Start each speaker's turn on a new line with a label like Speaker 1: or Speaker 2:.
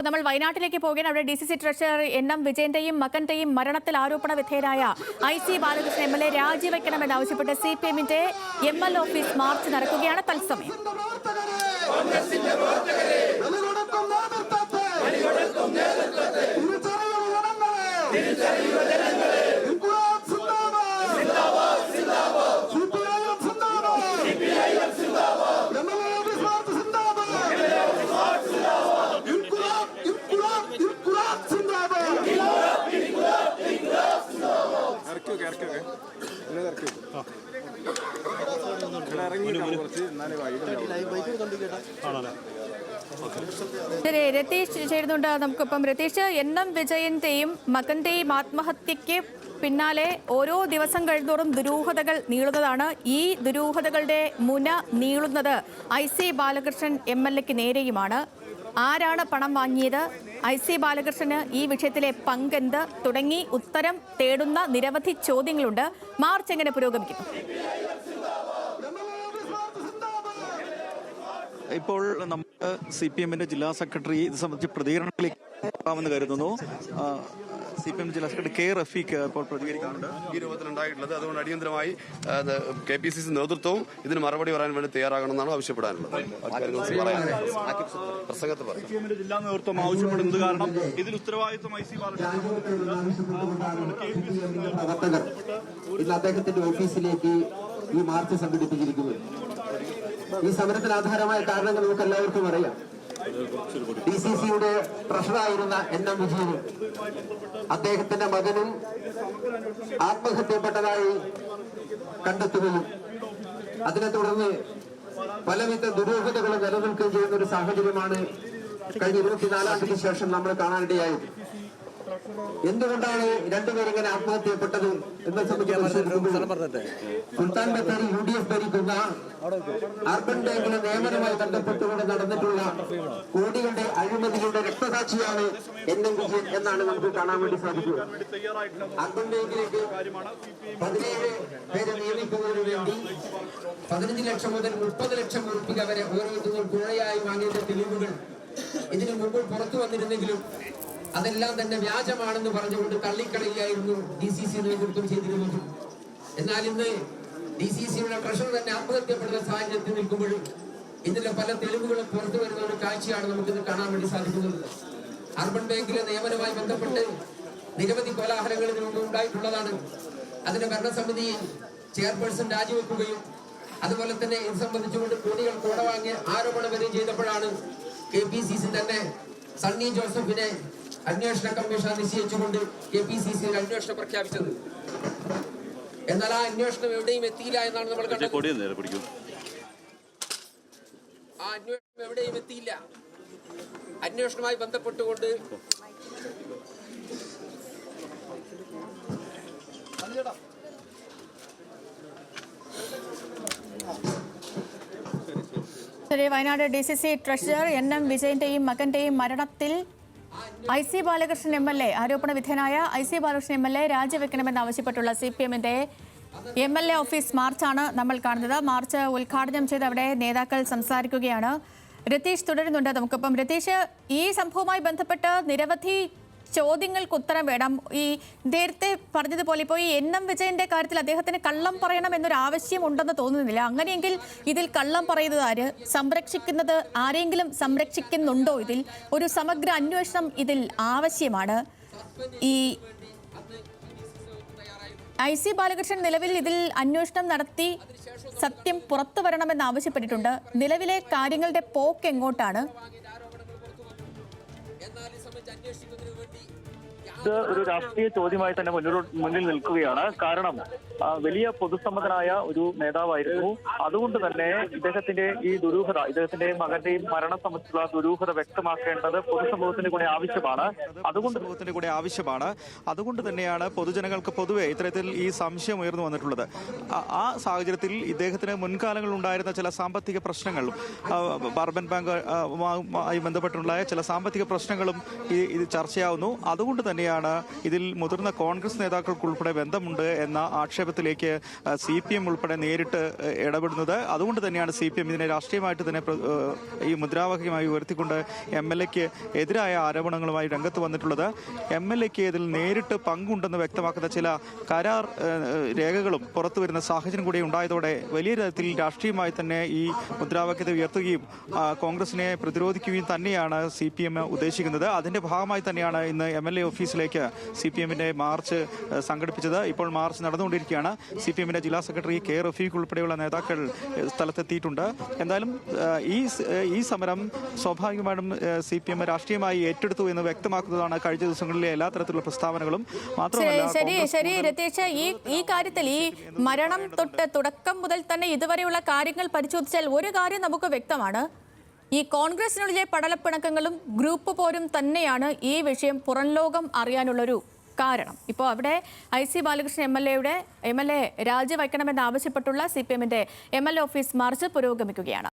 Speaker 1: നമ്മൾ വയനാട്ടിലേക്ക് പോകുകയാണ്. അവിടെ DCC ട്രഷറർ NM വിജയന്റെയും മകന്റെയും മരണത്തിൽ ആരോപണ വിധേയരായ IC Balakrishnan MLA രാജിവെക്കണമെന്നാവശ്യപ്പെട്ട് CPM-ന്റെ ML office March നടക്കുകയാണ്. തത്സമയം ശരി, രതീഷ് ചേരുന്നുണ്ട് നമുക്കിപ്പം. രതീഷ്, NM വിജയന്റെയും മകന്റെയും ആത്മഹത്യക്ക് പിന്നാലെ ഓരോ ദിവസം കഴിയുന്തോറും ദുരൂഹതകൾ നീളുന്നതാണ്. ഈ ദുരൂഹതകളുടെ മുന നീളുന്നത് IC ബാലകൃഷ്ണൻ MLAക്ക് നേരെയുമാണ്. ആരാണ് പണം വാങ്ങിയത്, IC ബാലകൃഷ്ണന് ഈ വിഷയത്തിലെ പങ്കെന്ത് തുടങ്ങി ഉത്തരം തേടുന്ന നിരവധി ചോദ്യങ്ങളുണ്ട്. മാർച്ച് എങ്ങനെ പുരോഗമിക്കുന്നു?
Speaker 2: ഇപ്പോൾ നമ്മൾ CPM-ന്റെ ജില്ലാ സെക്രട്ടറി ഇത് സംബന്ധിച്ച് പ്രതികരണത്തിലേക്ക് പോകാമെന്ന് കരുതുന്നു. CPM ജില്ലാ സെക്രട്ടറി K. റഫീഖ് ഇപ്പോൾ പ്രതികരിക്കാറുണ്ട്.
Speaker 3: ഈ രൂപത്തിലുണ്ടായിട്ടുള്ളത്. അതുകൊണ്ട് അടിയന്തരമായി KPCC നേതൃത്വവും ഇതിന് മറുപടി പറയാൻ വേണ്ടി തയ്യാറാകണമെന്നാണ് ആവശ്യപ്പെടാനുള്ളത്. പ്രസംഗത്ത്
Speaker 2: CPM-ന്റെ ജില്ലാ നേതൃത്വം ആവശ്യപ്പെടുന്നത് കാരണം ഇതിൽ ഉത്തരവാദിത്വം IC
Speaker 4: പ്രവർത്തകർ ഇന്ന് അദ്ദേഹത്തിന്റെ ഓഫീസിലേക്ക് ഈ മാർച്ച് സംഘടിപ്പിച്ചിരിക്കുന്നു. ഈ സമരത്തിന് ആധാരമായ കാരണങ്ങൾ നമുക്ക് എല്ലാവർക്കും അറിയാം. DCC-യുടെ ട്രഷറായിരുന്ന NM വിജയനും അദ്ദേഹത്തിന്റെ മകനും ആത്മഹത്യപ്പെട്ടതായി കണ്ടെത്തുകയും അതിനെ തുടർന്ന് പലവിധ ദുരൂഹതകൾ നിലനിൽക്കുകയും ചെയ്യുന്ന ഒരു സാഹചര്യമാണ് കഴിഞ്ഞ 24-ാം തീയതിക്ക് ശേഷം നമ്മൾ കാണാനിടയായത്. എന്തുകൊണ്ടാണ് രണ്ടുപേരും ഇങ്ങനെ ആത്മഹത്യപ്പെട്ടത് എന്നെ സംബന്ധിച്ച് സുൽത്താൻ ബത്തേരി UDF ഭരിക്കുന്ന അർബൻ ബാങ്കിലെ നിയമനവുമായി ബന്ധപ്പെട്ടുകൊണ്ട് നടന്നിട്ടുള്ള കോടികളുടെ അഴിമതികളുടെ രക്തസാക്ഷിയാണ് NM വിജയൻ എന്നാണ് നമുക്ക് കാണാൻ വേണ്ടി സാധിക്കുക. അർബൻ ബാങ്കിലേക്ക് 17 പേരെ നിയമിക്കുന്നതിന് വേണ്ടി 15 ലക്ഷം മുതൽ 30 ലക്ഷം രൂപ വരെ ഓരോരുത്തരും കുഴയായി വാങ്ങിയ തെളിവുകൾ ഇതിനു മുമ്പ് പുറത്തു വന്നിരുന്നെങ്കിലും അതെല്ലാം തന്നെ വ്യാജമാണെന്ന് പറഞ്ഞുകൊണ്ട് തള്ളിക്കളയുകയായിരുന്നു DCC നേതൃത്വം ചെയ്തിരുന്നത്. എന്നാൽ ഇന്ന് DCC-യുടെ ട്രഷറർ തന്നെ ആത്മഹത്യപ്പെടുന്ന സാഹചര്യത്തിൽ നിൽക്കുമ്പോഴും ഇതിന്റെ പല തെളിവുകളും പുറത്തു വരുന്ന ഒരു കാഴ്ചയാണ് നമുക്കിത് കാണാൻ വേണ്ടി സാധിക്കുന്നത്. അർബൻ ബാങ്കിലെ നിയമനവുമായി ബന്ധപ്പെട്ട് നിരവധി കോലാഹലങ്ങൾ ഇതിനു മുമ്പ് ഉണ്ടായിട്ടുള്ളതാണ്. അതിന്റെ ഭരണസമിതി ചെയർപേഴ്സൺ രാജിവെക്കുകയും അതുപോലെ തന്നെ ഇത് സംബന്ധിച്ചുകൊണ്ട് കോടികൾ കൂടെ വാങ്ങിയ ആരോപണം വരെ ചെയ്തപ്പോഴാണ് KPCC തന്നെ സണ്ണി ജോസഫിനെ അന്വേഷണ കമ്മീഷൻ നിശ്ചയിച്ചുകൊണ്ട് KPCC അന്വേഷണം പ്രഖ്യാപിച്ചത്. എന്നാൽ ആ അന്വേഷണം എവിടെയും എത്തിയില്ല എന്നാണ് നമ്മൾ കണ്ടത്. ആ അന്വേഷണം എവിടെയും എത്തിയില്ല. അന്വേഷണവുമായി ബന്ധപ്പെട്ടുകൊണ്ട്
Speaker 1: വയനാട് DCC ട്രഷറർ NM വിജയന്റെയും മകന്റെയും മരണത്തിൽ IC ബാലകൃഷ്ണൻ MLA ആരോപണ വിധേയനായ IC ബാലകൃഷ്ണൻ MLA രാജിവെക്കണമെന്നാവശ്യപ്പെട്ടുള്ള CPM-ന്റെ MLA ഓഫീസ് മാർച്ചാണ് നമ്മൾ കാണുന്നത്. മാർച്ച് ഉദ്ഘാടനം ചെയ്ത് അവിടെ നേതാക്കൾ സംസാരിക്കുകയാണ്. രതീഷ് തുടരുന്നുണ്ട് നമുക്കിപ്പം. രതീഷ്, ഈ സംഭവവുമായി ബന്ധപ്പെട്ട് നിരവധി ചോദ്യങ്ങൾക്ക് ഉത്തരം വേണം. ഈ നേരത്തെ പറഞ്ഞതുപോലെ ഇപ്പോൾ ഈ NM വിജയന്റെ കാര്യത്തിൽ അദ്ദേഹത്തിന് കള്ളം പറയണം എന്നൊരു ആവശ്യം ഉണ്ടെന്ന് തോന്നുന്നില്ല. അങ്ങനെയെങ്കിൽ ഇതിൽ കള്ളം പറയുന്നത് ആര്? സംരക്ഷിക്കുന്നത് ആരെങ്കിലും സംരക്ഷിക്കുന്നുണ്ടോ? ഇതിൽ ഒരു സമഗ്ര അന്വേഷണം ഇതിൽ ആവശ്യമാണ്. ഈ IC ബാലകൃഷ്ണൻ നിലവിൽ ഇതിൽ അന്വേഷണം നടത്തി സത്യം പുറത്തു വരണമെന്ന് ആവശ്യപ്പെട്ടിട്ടുണ്ട്. നിലവിലെ കാര്യങ്ങളുടെ പോക്ക് എങ്ങോട്ടാണ്?
Speaker 5: ഇത് ഒരു രാഷ്ട്രീയ ചോദ്യമായി തന്നെ മുന്നിൽ നിൽക്കുകയാണ്. കാരണം വലിയ പൊതുസമ്മതനായ ഒരു നേതാവായിരുന്നു. അതുകൊണ്ട് തന്നെ ഇദ്ദേഹത്തിന്റെ ഈ ദുരൂഹത, ഇദ്ദേഹത്തിന്റെ മകന്റെയും മരണം സംബന്ധിച്ചുള്ള ദുരൂഹത വ്യക്തമാക്കേണ്ടത് പൊതുസമൂഹത്തിന്റെ കൂടെ ആവശ്യമാണ്.
Speaker 2: അതുകൊണ്ട് തന്നെയാണ് പൊതുജനങ്ങൾക്ക് പൊതുവെ ഇത്തരത്തിൽ ഈ സംശയം ഉയർന്നു വന്നിട്ടുള്ളത്. ആ സാഹചര്യത്തിൽ ഇദ്ദേഹത്തിന് മുൻകാലങ്ങളിൽ ഉണ്ടായിരുന്ന ചില സാമ്പത്തിക പ്രശ്നങ്ങളും അർബൻ ബാങ്കുമായി ബന്ധപ്പെട്ടുണ്ടായ ചില സാമ്പത്തിക പ്രശ്നങ്ങളും ഇത് ചർച്ചയാവുന്നു. അതുകൊണ്ട് തന്നെ തന്നെയാണ് ഇതിൽ മുതിർന്ന കോൺഗ്രസ് നേതാക്കൾക്കുൾപ്പെടെ ബന്ധമുണ്ട് എന്ന ആക്ഷേപത്തിലേക്ക് CPM ഉൾപ്പെടെ നേരിട്ട് ഇടപെടുന്നത്. അതുകൊണ്ട് തന്നെയാണ് CPM ഇതിനെ രാഷ്ട്രീയമായിട്ട് തന്നെ ഈ മുദ്രാവാക്യമായി ഉയർത്തിക്കൊണ്ട് MLAക്ക് എതിരായ ആരോപണങ്ങളുമായി രംഗത്ത് വന്നിട്ടുള്ളത്. MLAക്ക് ഇതിൽ നേരിട്ട് പങ്കുണ്ടെന്ന് വ്യക്തമാക്കുന്ന ചില കരാർ രേഖകളും പുറത്തു വരുന്ന സാഹചര്യം കൂടി ഉണ്ടായതോടെ വലിയ തരത്തിൽ രാഷ്ട്രീയമായി തന്നെ ഈ മുദ്രാവാക്യത്തെ ഉയർത്തുകയും കോൺഗ്രസിനെ പ്രതിരോധിക്കുകയും തന്നെയാണ് CPM ഉദ്ദേശിക്കുന്നത്. അതിന്റെ ഭാഗമായി തന്നെയാണ് ഇന്ന് MLA ഓഫീസിലേക്ക് CPMന്റെ മാർച്ച് സംഘടിപ്പിച്ചത്. ഇപ്പോൾ മാർച്ച് നടന്നുകൊണ്ടിരിക്കുകയാണ്. CPMന്റെ ജില്ലാ സെക്രട്ടറി K. റഫീഖ് ഉൾപ്പെടെയുള്ള നേതാക്കൾ സ്ഥലത്തെത്തിയിട്ടുണ്ട്. എന്തായാലും ഈ സമരം സ്വാഭാവികമായിട്ടും CPM രാഷ്ട്രീയമായി ഏറ്റെടുത്തു എന്ന് വ്യക്തമാക്കുന്നതാണ് കഴിഞ്ഞ ദിവസങ്ങളിലെ എല്ലാ തരത്തിലുള്ള പ്രസ്താവനകളും.
Speaker 1: ശരി രതീഷ്, ഈ കാര്യത്തിൽ ഈ മരണം തൊട്ട് തുടക്കം മുതൽ തന്നെ ഇതുവരെയുള്ള കാര്യങ്ങൾ പരിശോധിച്ചാൽ ഒരു കാര്യം നമുക്ക് വ്യക്തമാണ്. ഈ കോൺഗ്രസിനുള്ളിലെ പടലപ്പിണക്കങ്ങളും ഗ്രൂപ്പ് പോരും തന്നെയാണ് ഈ വിഷയം പുറം ലോകം അറിയാനുള്ളൊരു കാരണം. ഇപ്പോൾ അവിടെ IC ബാലകൃഷ്ണൻ MLA രാജിവയ്ക്കണമെന്ന് ആവശ്യപ്പെട്ടുള്ള CPMന്റെ MLA ഓഫീസ് മാർച്ച് പുരോഗമിക്കുകയാണ്.